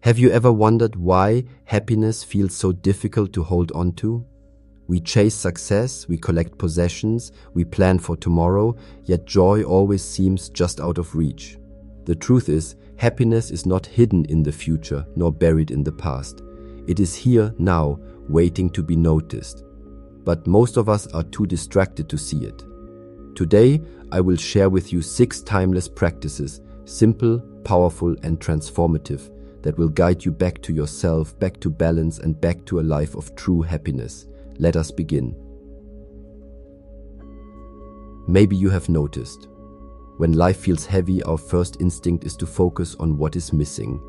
Have you ever wondered why happiness feels so difficult to hold on to? We chase success, we collect possessions, we plan for tomorrow, yet joy always seems just out of reach. The truth is, happiness is not hidden in the future nor buried in the past. It is here now, waiting to be noticed. But most of us are too distracted to see it. Today, I will share with you 6 timeless practices, simple, powerful, and transformative, that will guide you back to yourself, back to balance, and back to a life of true happiness. Let us begin. Maybe you have noticed, when life feels heavy, our first instinct is to focus on what is missing.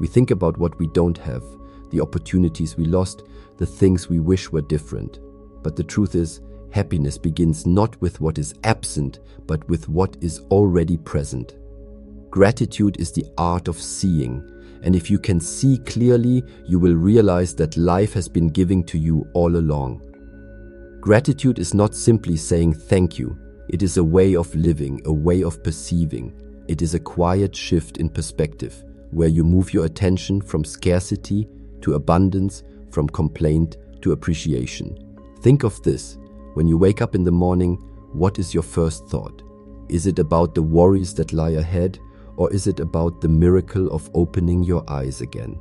We think about what we don't have, the opportunities we lost, the things we wish were different. But the truth is, happiness begins not with what is absent, but with what is already present. Gratitude is the art of seeing, and if you can see clearly, you will realize that life has been giving to you all along. Gratitude is not simply saying thank you. It is a way of living, a way of perceiving. It is a quiet shift in perspective, where you move your attention from scarcity to abundance, from complaint to appreciation. Think of this. When you wake up in the morning, what is your first thought? Is it about the worries that lie ahead, or is it about the miracle of opening your eyes again?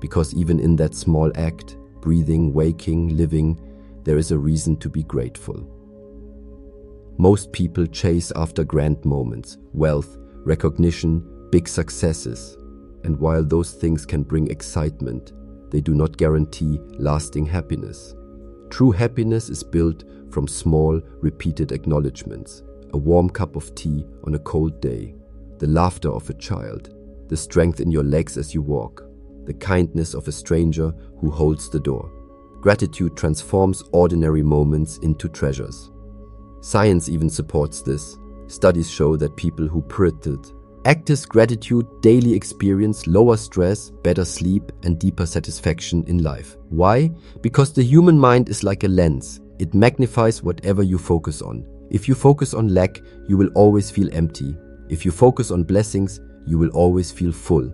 Because even in that small act, breathing, waking, living, there is a reason to be grateful. Most people chase after grand moments, wealth, recognition, big successes. And while those things can bring excitement, they do not guarantee lasting happiness. True happiness is built from small, repeated acknowledgements. A warm cup of tea on a cold day, the laughter of a child, the strength in your legs as you walk, the kindness of a stranger who holds the door. Gratitude transforms ordinary moments into treasures. Science even supports this. Studies show that people who practice gratitude daily experience lower stress, better sleep, and deeper satisfaction in life. Why? Because the human mind is like a lens. It magnifies whatever you focus on. If you focus on lack, you will always feel empty. If you focus on blessings, you will always feel full.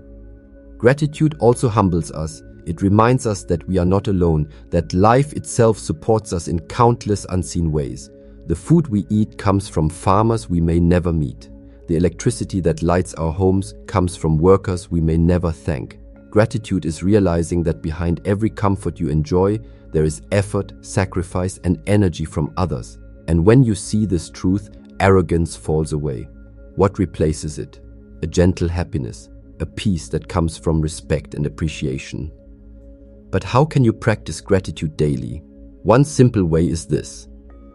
Gratitude also humbles us. It reminds us that we are not alone, that life itself supports us in countless unseen ways. The food we eat comes from farmers we may never meet. The electricity that lights our homes comes from workers we may never thank. Gratitude is realizing that behind every comfort you enjoy, there is effort, sacrifice, and energy from others. And when you see this truth, arrogance falls away. What replaces it? A gentle happiness, a peace that comes from respect and appreciation. But how can you practice gratitude daily? One simple way is this.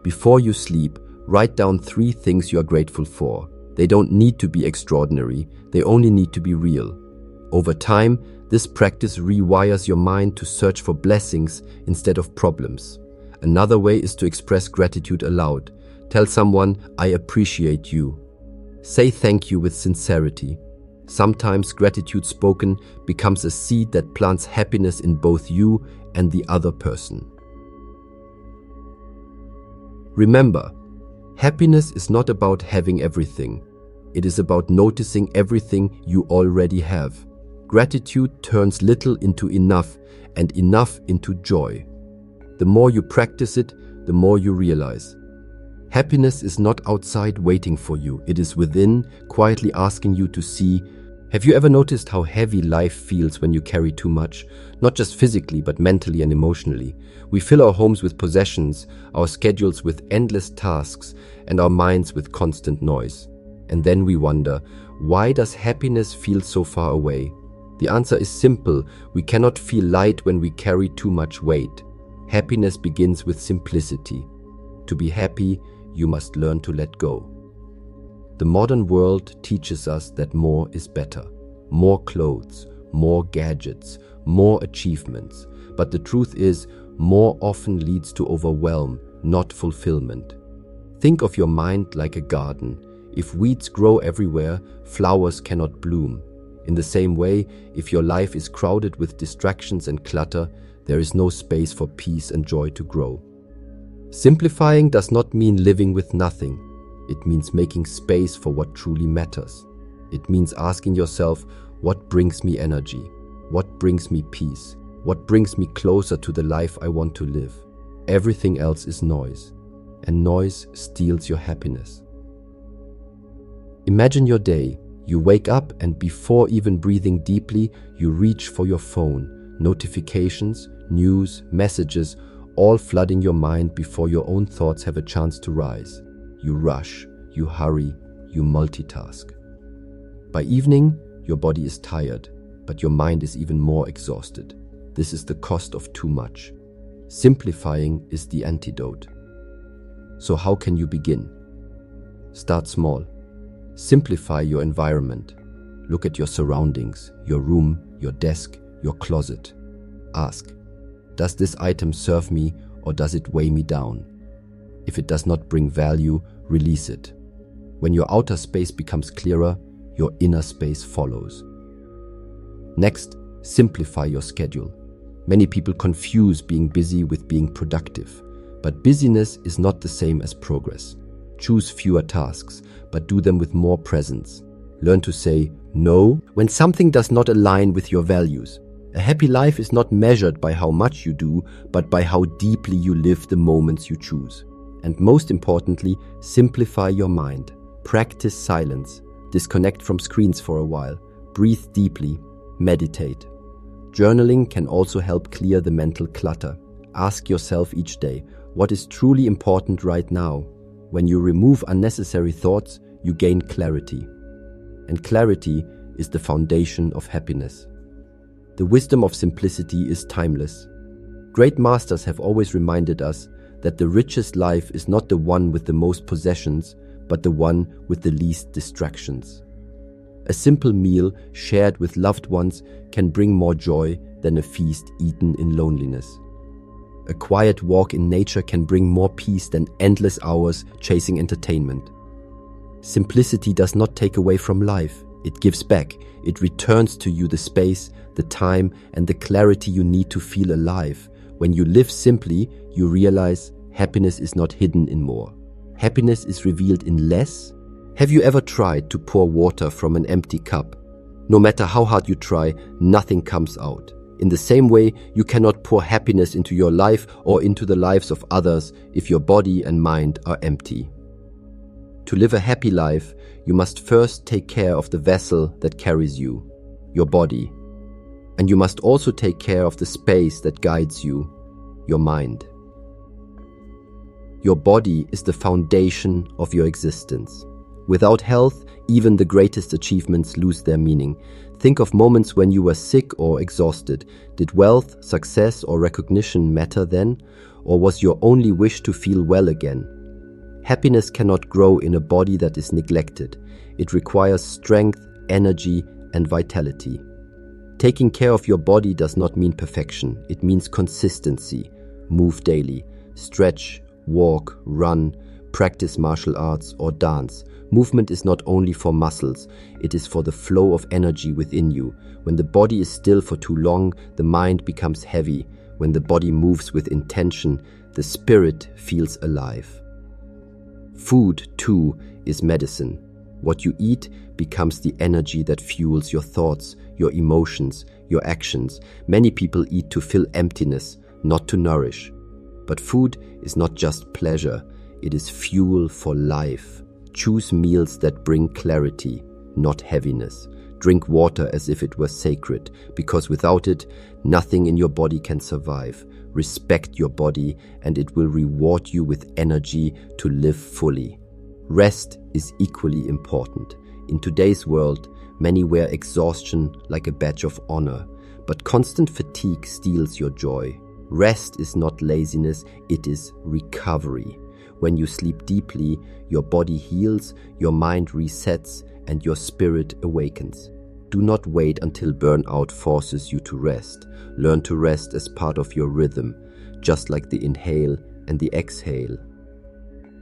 Before you sleep, write down 3 things you are grateful for. They don't need to be extraordinary, they only need to be real. Over time, this practice rewires your mind to search for blessings instead of problems. Another way is to express gratitude aloud. Tell someone, "I appreciate you." Say thank you with sincerity. Sometimes gratitude spoken becomes a seed that plants happiness in both you and the other person. Remember, happiness is not about having everything. It is about noticing everything you already have. Gratitude turns little into enough and enough into joy. The more you practice it, the more you realize. Happiness is not outside waiting for you. It is within, quietly asking you to see. Have you ever noticed how heavy life feels when you carry too much? Not just physically, but mentally and emotionally. We fill our homes with possessions, our schedules with endless tasks, and our minds with constant noise. And then we wonder, why does happiness feel so far away? The answer is simple. We cannot feel light when we carry too much weight. Happiness begins with simplicity. To be happy, you must learn to let go. The modern world teaches us that more is better. More clothes, more gadgets, more achievements. But the truth is, more often leads to overwhelm, not fulfillment. Think of your mind like a garden. If weeds grow everywhere, flowers cannot bloom. In the same way, if your life is crowded with distractions and clutter, there is no space for peace and joy to grow. Simplifying does not mean living with nothing. It means making space for what truly matters. It means asking yourself, what brings me energy? What brings me peace? What brings me closer to the life I want to live? Everything else is noise, and noise steals your happiness. Imagine your day. You wake up and before even breathing deeply, you reach for your phone. Notifications, news, messages, all flooding your mind before your own thoughts have a chance to rise. You rush, you hurry, you multitask. By evening, your body is tired, but your mind is even more exhausted. This is the cost of too much. Simplifying is the antidote. So how can you begin? Start small. Simplify your environment. Look at your surroundings, your room, your desk, your closet. Ask, does this item serve me or does it weigh me down? If it does not bring value, release it. When your outer space becomes clearer, your inner space follows. Next, simplify your schedule. Many people confuse being busy with being productive, but busyness is not the same as progress. Choose fewer tasks, but do them with more presence. Learn to say no when something does not align with your values. A happy life is not measured by how much you do, but by how deeply you live the moments you choose. And most importantly, simplify your mind. Practice silence. Disconnect from screens for a while. Breathe deeply. Meditate. Journaling can also help clear the mental clutter. Ask yourself each day, what is truly important right now? When you remove unnecessary thoughts, you gain clarity. And clarity is the foundation of happiness. The wisdom of simplicity is timeless. Great masters have always reminded us that the richest life is not the one with the most possessions, but the one with the least distractions. A simple meal shared with loved ones can bring more joy than a feast eaten in loneliness. A quiet walk in nature can bring more peace than endless hours chasing entertainment. Simplicity does not take away from life. It gives back. It returns to you the space, the time, and the clarity you need to feel alive. When you live simply, you realize happiness is not hidden in more. Happiness is revealed in less. Have you ever tried to pour water from an empty cup? No matter how hard you try, nothing comes out. In the same way, you cannot pour happiness into your life or into the lives of others if your body and mind are empty. To live a happy life, you must first take care of the vessel that carries you, your body. And you must also take care of the space that guides you, your mind. Your body is the foundation of your existence. Without health, even the greatest achievements lose their meaning. Think of moments when you were sick or exhausted. Did wealth, success, or recognition matter then? Or was your only wish to feel well again? Happiness cannot grow in a body that is neglected. It requires strength, energy, and vitality. Taking care of your body does not mean perfection. It means consistency. Move daily. Stretch, walk, run, practice martial arts, or dance. Movement is not only for muscles, it is for the flow of energy within you. When the body is still for too long, the mind becomes heavy. When the body moves with intention, the spirit feels alive. Food, too, is medicine. What you eat becomes the energy that fuels your thoughts, your emotions, your actions. Many people eat to fill emptiness, not to nourish. But food is not just pleasure, it is fuel for life. Choose meals that bring clarity, not heaviness. Drink water as if it were sacred, because without it, nothing in your body can survive. Respect your body, and it will reward you with energy to live fully. Rest is equally important. In today's world, many wear exhaustion like a badge of honor, but constant fatigue steals your joy. Rest is not laziness, it is recovery. When you sleep deeply, your body heals, your mind resets, and your spirit awakens. Do not wait until burnout forces you to rest. Learn to rest as part of your rhythm, just like the inhale and the exhale.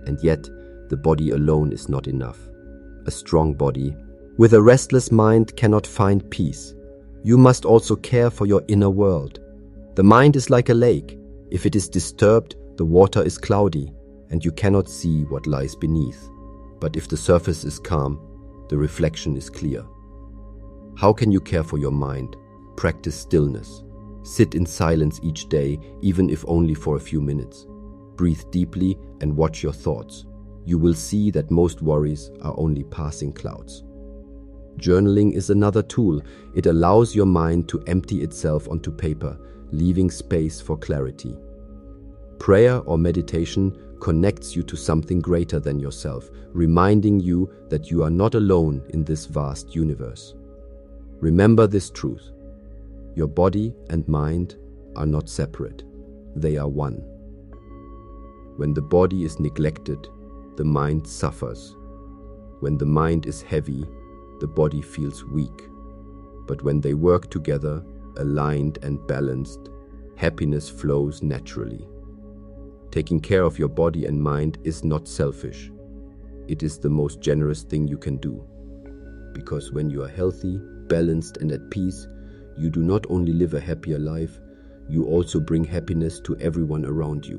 And yet, the body alone is not enough. A strong body with a restless mind cannot find peace. You must also care for your inner world. The mind is like a lake. If it is disturbed, the water is cloudy, and you cannot see what lies beneath. But if the surface is calm, the reflection is clear. How can you care for your mind? Practice stillness. Sit in silence each day, even if only for a few minutes. Breathe deeply and watch your thoughts. You will see that most worries are only passing clouds. Journaling is another tool. It allows your mind to empty itself onto paper, leaving space for clarity. Prayer or meditation connects you to something greater than yourself, reminding you that you are not alone in this vast universe. Remember this truth. Your body and mind are not separate. They are one. When the body is neglected, the mind suffers. When the mind is heavy, the body feels weak. But when they work together, aligned and balanced, happiness flows naturally. Taking care of your body and mind is not selfish. It is the most generous thing you can do. Because when you are healthy, balanced and at peace, you do not only live a happier life, you also bring happiness to everyone around you.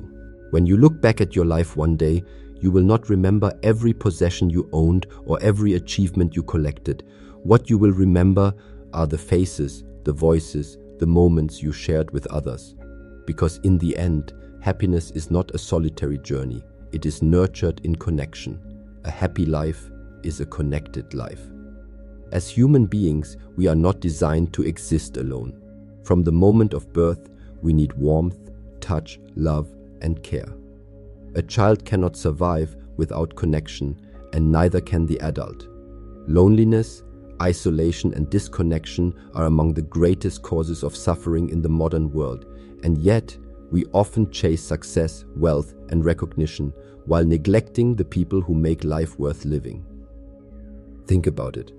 When you look back at your life one day, you will not remember every possession you owned or every achievement you collected. What you will remember are the faces, the voices, the moments you shared with others. Because in the end, happiness is not a solitary journey. It is nurtured in connection. A happy life is a connected life. As human beings, we are not designed to exist alone. From the moment of birth, we need warmth, touch, love, and care. A child cannot survive without connection, and neither can the adult. Loneliness, isolation, and disconnection are among the greatest causes of suffering in the modern world, and yet we often chase success, wealth, and recognition while neglecting the people who make life worth living. Think about it.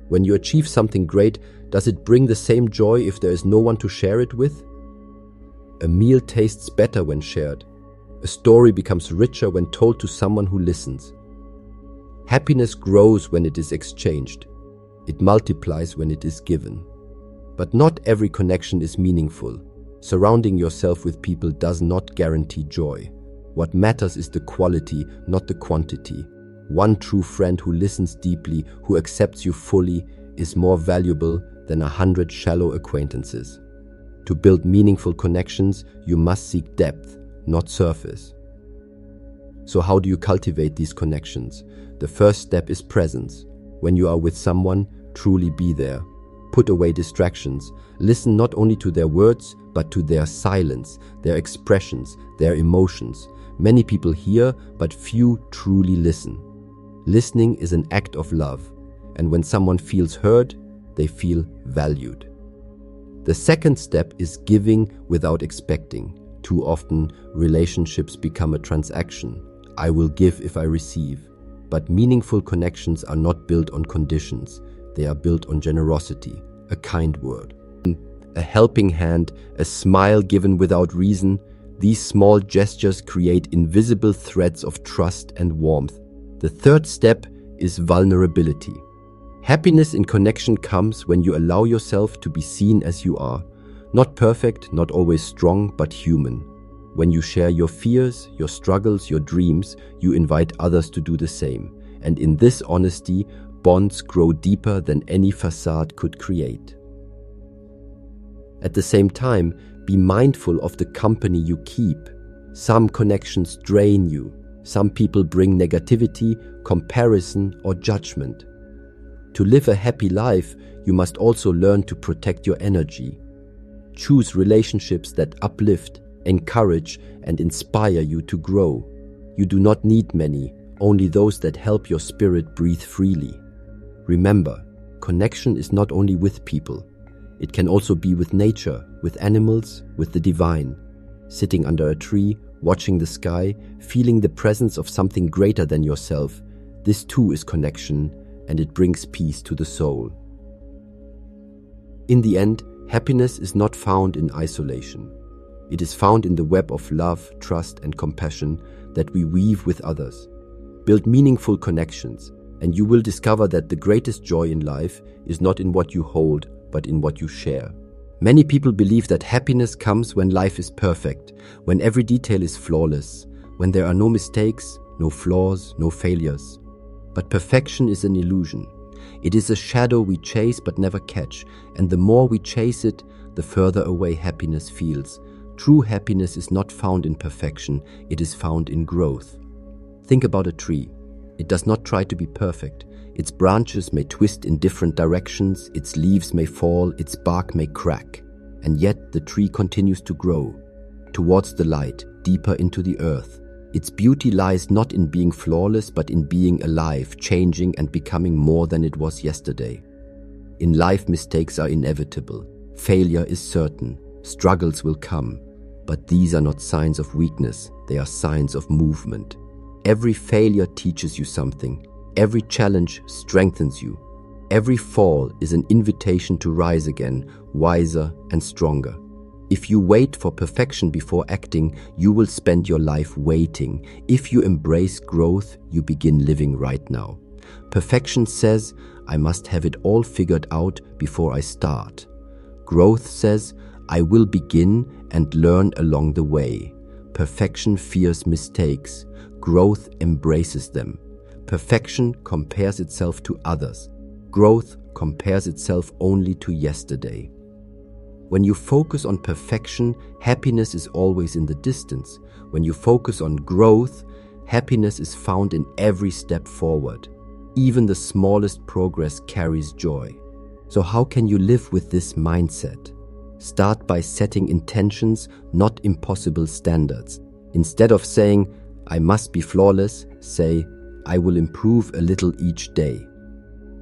When you achieve something great, does it bring the same joy if there is no one to share it with? A meal tastes better when shared. A story becomes richer when told to someone who listens. Happiness grows when it is exchanged. It multiplies when it is given. But not every connection is meaningful. Surrounding yourself with people does not guarantee joy. What matters is the quality, not the quantity. One true friend who listens deeply, who accepts you fully, is more valuable than 100 shallow acquaintances. To build meaningful connections, you must seek depth, not surface. So how do you cultivate these connections? The first step is presence. When you are with someone, truly be there. Put away distractions. Listen not only to their words, but to their silence, their expressions, their emotions. Many people hear, but few truly listen. Listening is an act of love, and when someone feels heard, they feel valued. The second step is giving without expecting. Too often, relationships become a transaction. I will give if I receive. But meaningful connections are not built on conditions. They are built on generosity, a kind word, a helping hand, a smile given without reason. These small gestures create invisible threads of trust and warmth. The third step is vulnerability. Happiness in connection comes when you allow yourself to be seen as you are. Not perfect, not always strong, but human. When you share your fears, your struggles, your dreams, you invite others to do the same. And in this honesty, bonds grow deeper than any facade could create. At the same time, be mindful of the company you keep. Some connections drain you. Some people bring negativity, comparison, or judgment. To live a happy life, you must also learn to protect your energy. Choose relationships that uplift, encourage, and inspire you to grow. You do not need many, only those that help your spirit breathe freely. Remember, connection is not only with people. It can also be with nature, with animals, with the divine. Sitting under a tree, watching the sky, feeling the presence of something greater than yourself. This too is connection, and it brings peace to the soul. In the end, happiness is not found in isolation. It is found in the web of love, trust, and compassion that we weave with others. Build meaningful connections, and you will discover that the greatest joy in life is not in what you hold, but in what you share. Many people believe that happiness comes when life is perfect, when every detail is flawless, when there are no mistakes, no flaws, no failures. But perfection is an illusion. It is a shadow we chase but never catch, and the more we chase it, the further away happiness feels. True happiness is not found in perfection, it is found in growth. Think about a tree. It does not try to be perfect. Its branches may twist in different directions, its leaves may fall, its bark may crack. And yet the tree continues to grow, towards the light, deeper into the earth. Its beauty lies not in being flawless, but in being alive, changing and becoming more than it was yesterday. In life, mistakes are inevitable. Failure is certain. Struggles will come. But these are not signs of weakness, they are signs of movement. Every failure teaches you something. Every challenge strengthens you. Every fall is an invitation to rise again, wiser and stronger. If you wait for perfection before acting, you will spend your life waiting. If you embrace growth, you begin living right now. Perfection says, I must have it all figured out before I start. Growth says, I will begin and learn along the way. Perfection fears mistakes. Growth embraces them. Perfection compares itself to others. Growth compares itself only to yesterday. When you focus on perfection, happiness is always in the distance. When you focus on growth, happiness is found in every step forward. Even the smallest progress carries joy. So how can you live with this mindset? Start by setting intentions, not impossible standards. Instead of saying, I must be flawless, say, I will improve a little each day.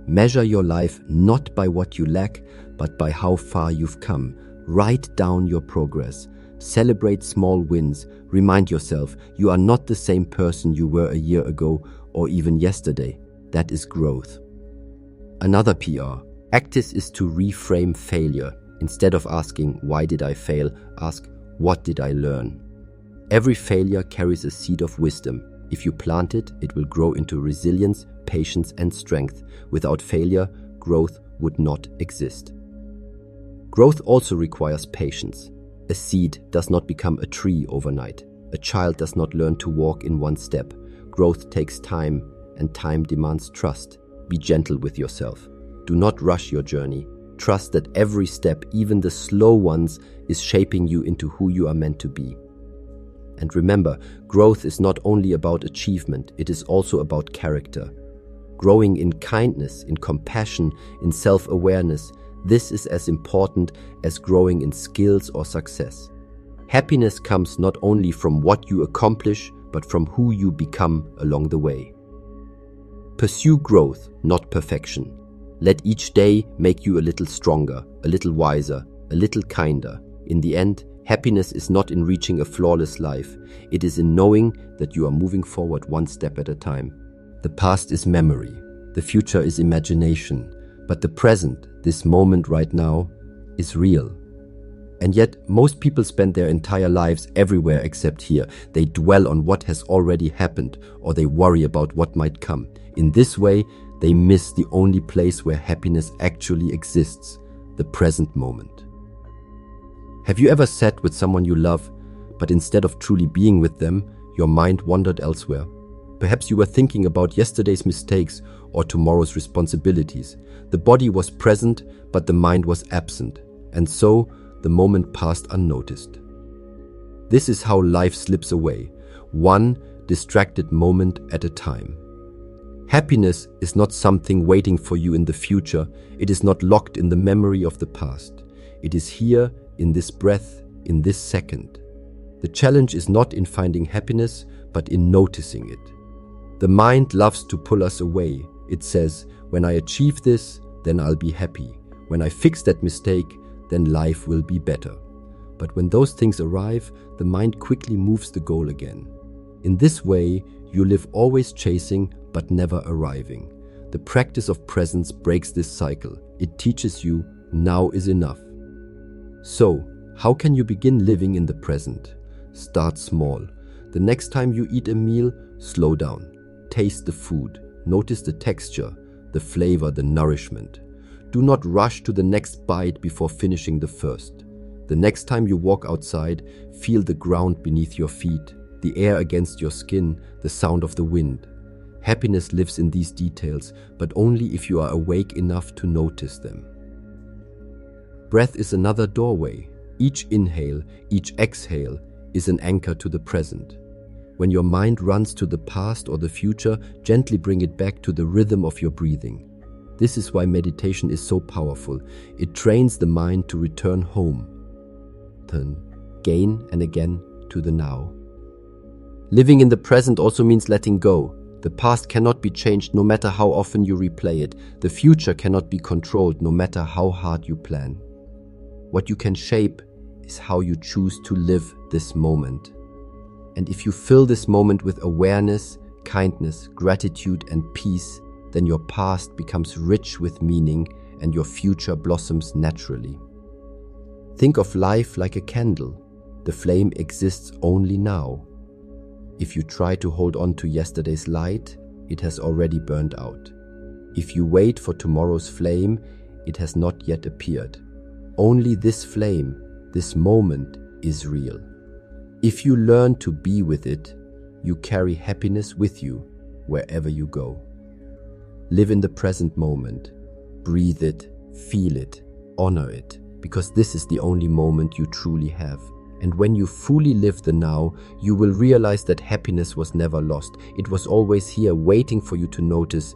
Measure your life not by what you lack, but by how far you've come. Write down your progress. Celebrate small wins. Remind yourself you are not the same person you were a year ago or even yesterday. That is growth. Another PR. Practice is to reframe failure. Instead of asking, why did I fail? Ask, what did I learn? Every failure carries a seed of wisdom. If you plant it, it will grow into resilience, patience, and strength. Without failure, growth would not exist. Growth also requires patience. A seed does not become a tree overnight. A child does not learn to walk in one step. Growth takes time, and time demands trust. Be gentle with yourself. Do not rush your journey. Trust that every step, even the slow ones, is shaping you into who you are meant to be. And remember, growth is not only about achievement, it is also about character. Growing in kindness, in compassion, in self-awareness, this is as important as growing in skills or success. Happiness comes not only from what you accomplish, but from who you become along the way. Pursue growth, not perfection. Let each day make you a little stronger, a little wiser, a little kinder. In the end, happiness is not in reaching a flawless life. It is in knowing that you are moving forward one step at a time. The past is memory. The future is imagination. But the present, this moment right now, is real. And yet, most people spend their entire lives everywhere except here. They dwell on what has already happened, or they worry about what might come. In this way, they miss the only place where happiness actually exists, the present moment. Have you ever sat with someone you love, but instead of truly being with them, your mind wandered elsewhere? Perhaps you were thinking about yesterday's mistakes or tomorrow's responsibilities. The body was present, but the mind was absent, and so the moment passed unnoticed. This is how life slips away, one distracted moment at a time. Happiness is not something waiting for you in the future. It is not locked in the memory of the past. It is here, in this breath, in this second. The challenge is not in finding happiness, but in noticing it. The mind loves to pull us away. It says, when I achieve this, then I'll be happy. When I fix that mistake, then life will be better. But when those things arrive, the mind quickly moves the goal again. In this way, you live always chasing, but never arriving. The practice of presence breaks this cycle. It teaches you, now is enough. So, how can you begin living in the present? Start small. The next time you eat a meal, slow down. Taste the food. Notice the texture, the flavor, the nourishment. Do not rush to the next bite before finishing the first. The next time you walk outside, feel the ground beneath your feet, the air against your skin, the sound of the wind. Happiness lives in these details, but only if you are awake enough to notice them. Breath is another doorway. Each inhale, each exhale is an anchor to the present. When your mind runs to the past or the future, gently bring it back to the rhythm of your breathing. This is why meditation is so powerful. It trains the mind to return home, turn again and again to the now. Living in the present also means letting go. The past cannot be changed no matter how often you replay it. The future cannot be controlled no matter how hard you plan. What you can shape is how you choose to live this moment. And if you fill this moment with awareness, kindness, gratitude, and peace, then your past becomes rich with meaning and your future blossoms naturally. Think of life like a candle. The flame exists only now. If you try to hold on to yesterday's light, it has already burned out. If you wait for tomorrow's flame, it has not yet appeared. Only this flame, this moment, is real. If you learn to be with it, you carry happiness with you wherever you go. Live in the present moment. Breathe it, feel it, honor it, because this is the only moment you truly have. And when you fully live the now, you will realize that happiness was never lost. It was always here, waiting for you to notice.